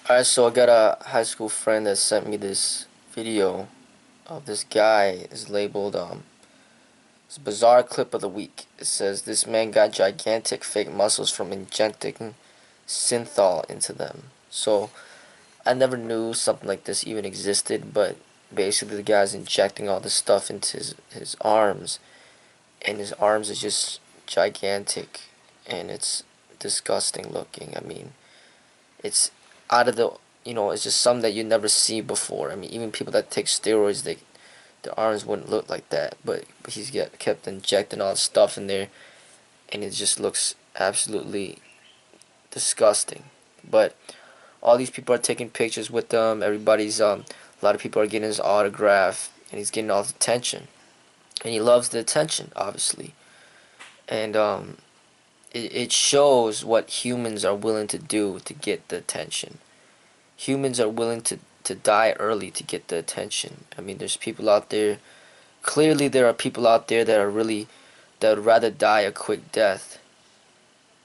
Alright, so I got a high school friend that sent me this video of this guy is labeled it's a bizarre clip of the week. It says this man got gigantic fake muscles from injecting synthol into them. So I never knew something like this even existed, but basically the guy's injecting all this stuff into his arms, and his arms is just gigantic, and it's disgusting looking. I mean, it's out of the it's just something that you never see before. I mean, even people that take steroids, their arms wouldn't look like that, but he's kept injecting all this stuff in there, and it just looks absolutely disgusting. But all these people are taking pictures with them. Everybody's a lot of people are getting his autograph, and he's getting all the attention, and he loves the attention, obviously. And it shows what humans are willing to do to get the attention. Humans are willing to die early to get the attention. I mean, there's people out there. Clearly, there are people out there that would rather die a quick death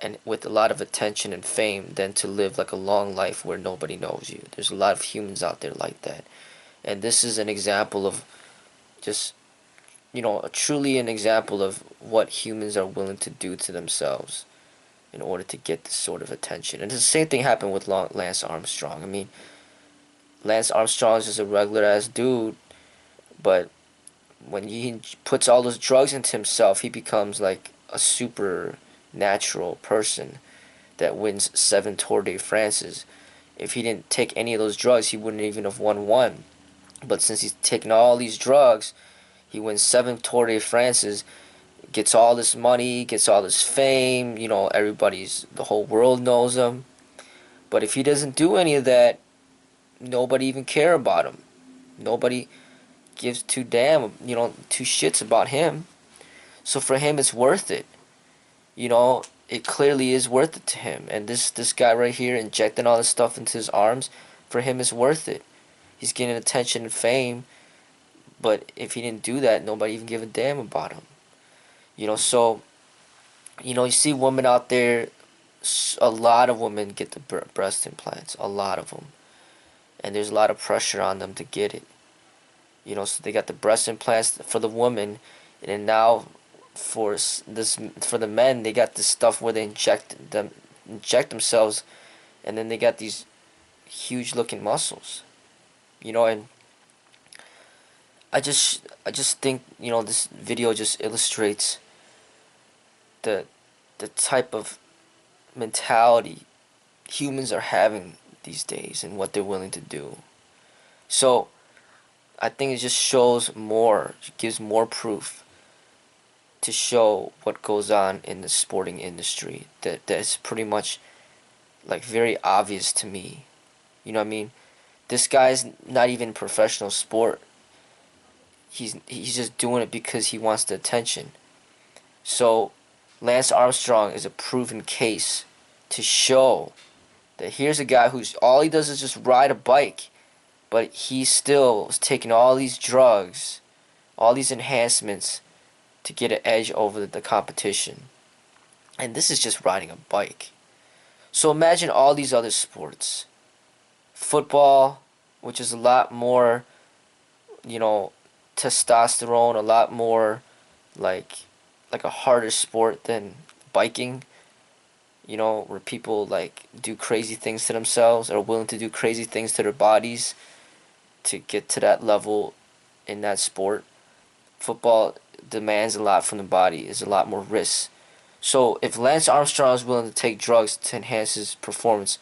and with a lot of attention and fame than to live like a long life where nobody knows you. There's a lot of humans out there like that, and this is an example of just truly an example of what humans are willing to do to themselves in order to get this sort of attention. And the same thing happened with Lance Armstrong. I mean, Lance Armstrong is just a regular ass dude, but when he puts all those drugs into himself, he becomes like a supernatural person that wins 7 Tour de France's. If he didn't take any of those drugs, he wouldn't even have won one. But since he's taken all these drugs, he wins 7 Tour de France's, gets all this money, gets all this fame. The whole world knows him. But if he doesn't do any of that, nobody even care about him. Nobody gives two shits about him. So for him, it's worth it. It clearly is worth it to him. And this guy right here injecting all this stuff into his arms, for him, it's worth it. He's getting attention and fame. But if he didn't do that, nobody even give a damn about him. So you see women out there. A lot of women get the breast implants. A lot of them, and there's a lot of pressure on them to get it. So they got the breast implants for the woman, and then now for the men, they got this stuff where they inject themselves, and then they got these huge looking muscles. And I just think this video just illustrates the type of mentality humans are having these days and what they're willing to do. So I think it just shows more, gives more proof to show what goes on in the sporting industry that's pretty much like very obvious to me. You know what I mean? This guy's not even professional sport. He's just doing it because he wants the attention. So Lance Armstrong is a proven case to show that here's a guy who's all he does is just ride a bike, but he still is taking all these drugs, all these enhancements to get an edge over the competition. And this is just riding a bike. So imagine all these other sports. Football, which is a lot more, testosterone, a lot more like a harder sport than biking, where people like do crazy things to themselves, are willing to do crazy things to their bodies to get to that level in that sport. Football demands a lot from the body, is a lot more risks. So if Lance Armstrong is willing to take drugs to enhance his performance,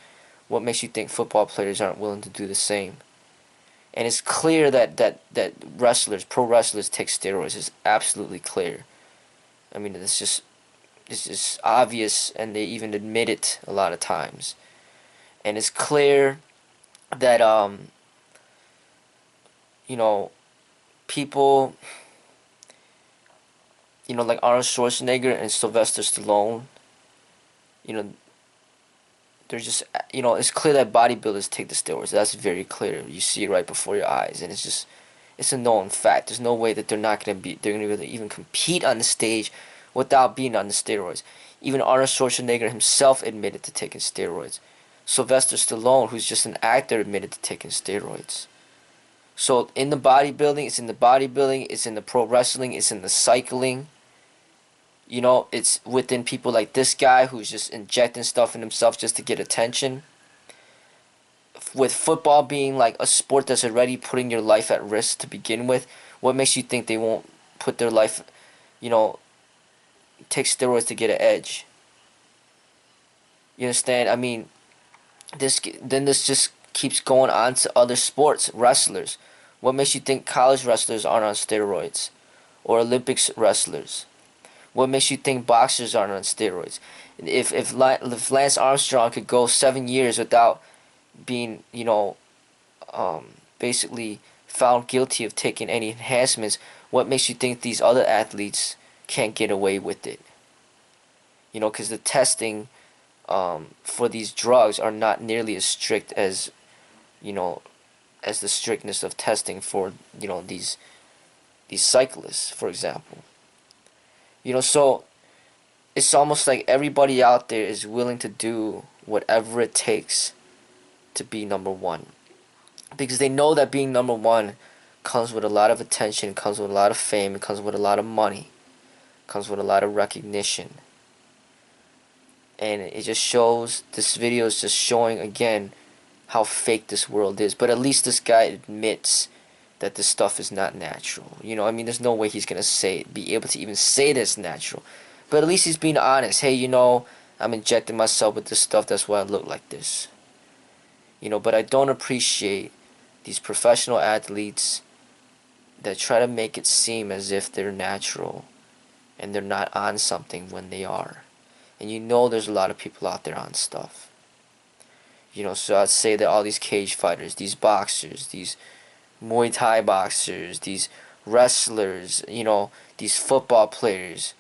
what makes you think football players aren't willing to do the same? And it's clear that pro wrestlers take steroids. It's absolutely clear. I mean, it's just obvious, and they even admit it a lot of times. And it's clear that people, like Arnold Schwarzenegger and Sylvester Stallone, they're just, it's clear that bodybuilders take the steroids. That's very clear. You see it right before your eyes, and it's a known fact. There's no way that they're going to even compete on the stage without being on the steroids. Even Arnold Schwarzenegger himself admitted to taking steroids. Sylvester Stallone, who's just an actor, admitted to taking steroids. So in the bodybuilding, it's in the bodybuilding, it's in the pro wrestling, it's in the cycling. You know, it's within people like this guy who's just injecting stuff in himself just to get attention. With football being like a sport that's already putting your life at risk to begin with, what makes you think they won't put their life, you know, take steroids to get an edge? You understand? I mean, this just keeps going on to other sports, wrestlers. What makes you think college wrestlers aren't on steroids? Or Olympics wrestlers? What makes you think boxers aren't on steroids? If Lance Armstrong could go 7 years without being, basically found guilty of taking any enhancements, what makes you think these other athletes can't get away with it? You know, because the testing for these drugs are not nearly as strict as, as the strictness of testing for, these cyclists, for example. So it's almost like everybody out there is willing to do whatever it takes to be number one. Because they know that being number one comes with a lot of attention, comes with a lot of fame, it comes with a lot of money, comes with a lot of recognition. And it just shows, this video is just showing again how fake this world is. But at least this guy admits that this stuff is not natural. There's no way he's going to be able to even say that it's natural. But at least he's being honest. Hey, I'm injecting myself with this stuff, that's why I look like this. But I don't appreciate these professional athletes that try to make it seem as if they're natural and they're not on something when they are. And there's a lot of people out there on stuff. So I'd say that all these cage fighters, these boxers, these Muay Thai boxers, these wrestlers, these football players,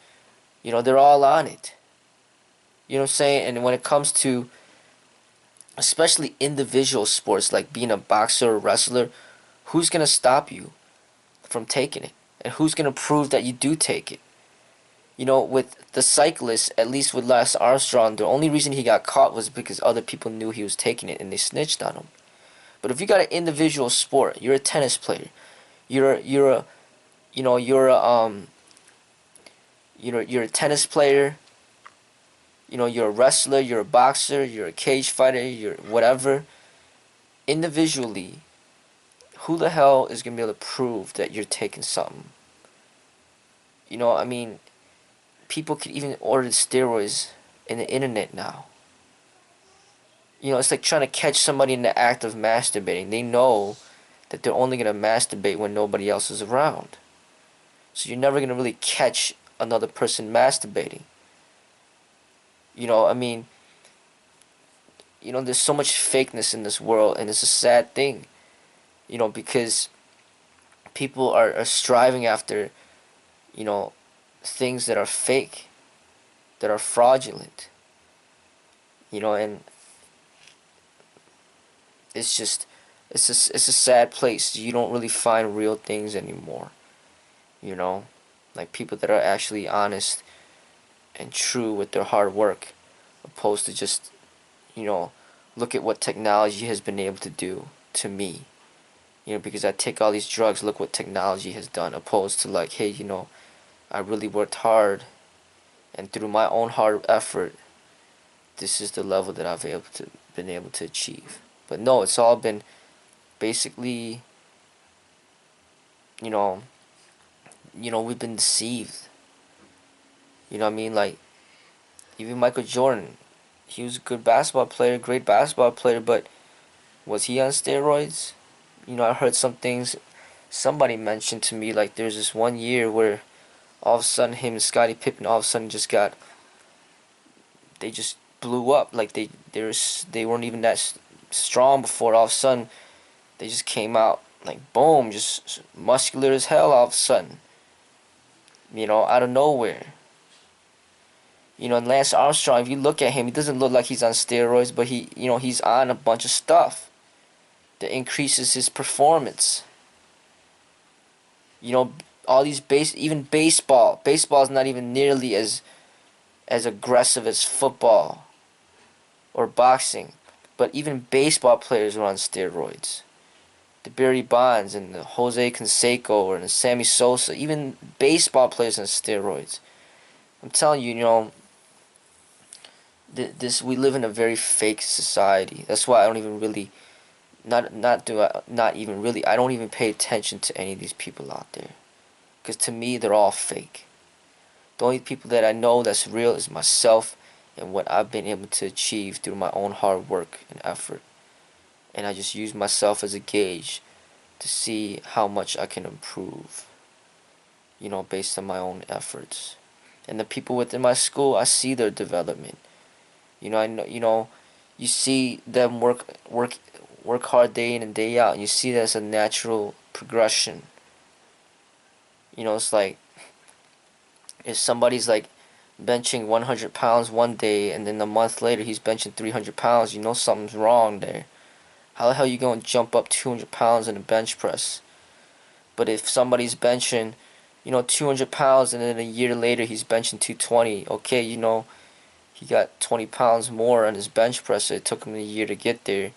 they're all on it. You know what I'm saying? And when it comes to especially individual sports like being a boxer or wrestler, who's going to stop you from taking it? And who's going to prove that you do take it? With the cyclists, at least with Lance Armstrong, the only reason he got caught was because other people knew he was taking it and they snitched on him. But if you got an individual sport, you're a tennis player, you're a tennis player, you're a wrestler, you're a boxer, you're a cage fighter, you're whatever. Individually, who the hell is gonna be able to prove that you're taking something? People could even order steroids in the internet now. It's like trying to catch somebody in the act of masturbating. They know that they're only going to masturbate when nobody else is around. So you're never going to really catch another person masturbating. There's so much fakeness in this world, and it's a sad thing. Because people are striving after, things that are fake, that are fraudulent. And it's a sad place. You don't really find real things anymore. Like people that are actually honest and true with their hard work, opposed to just, look at what technology has been able to do to me. Because I take all these drugs, look what technology has done, opposed to like, hey, I really worked hard, and through my own hard effort, this is the level that I've been able to achieve. But no, it's all been basically, we've been deceived. Like even Michael Jordan, he was a good basketball player, great basketball player, but was he on steroids? I heard some things. Somebody mentioned to me like there's this one year where all of a sudden him and Scottie Pippen all of a sudden they just blew up. Like they weren't even that strong before. All of a sudden they just came out like boom, just muscular as hell all of a sudden. Out of nowhere. And Lance Armstrong, if you look at him, he doesn't look like he's on steroids, but he's on a bunch of stuff that increases his performance. All these even baseball. Baseball is not even nearly as aggressive as football or boxing. But even baseball players are on steroids. The Barry Bonds and the Jose Canseco and the Sammy Sosa, even baseball players on steroids. I'm telling you, this we live in a very fake society. That's why I don't even really I don't even pay attention to any of these people out there, because to me they're all fake. The only people that I know that's real is myself and what I've been able to achieve through my own hard work and effort. And I just use myself as a gauge to see how much I can improve, based on my own efforts. And the people within my school, I see their development. I know, you see them work hard day in and day out, and you see that as a natural progression. It's like if somebody's like benching 100 pounds one day and then a month later he's benching 300 pounds, something's wrong there. How the hell you gonna jump up 200 pounds in a bench press? But if somebody's benching, 200 pounds and then a year later he's benching 220, okay, he got 20 pounds more on his bench press, so it took him a year to get there. It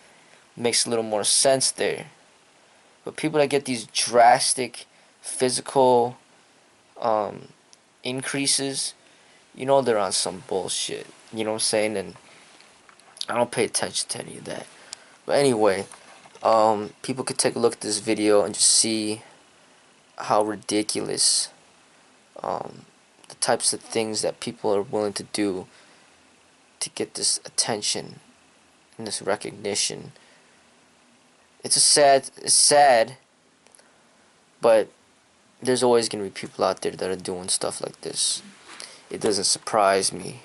makes a little more sense there. But people that get these drastic physical increases, they're on some bullshit. You know what I'm saying? And I don't pay attention to any of that. But anyway, people could take a look at this video and just see how ridiculous the types of things that people are willing to do to get this attention and this recognition. It's sad, but there's always going to be people out there that are doing stuff like this. It doesn't surprise me.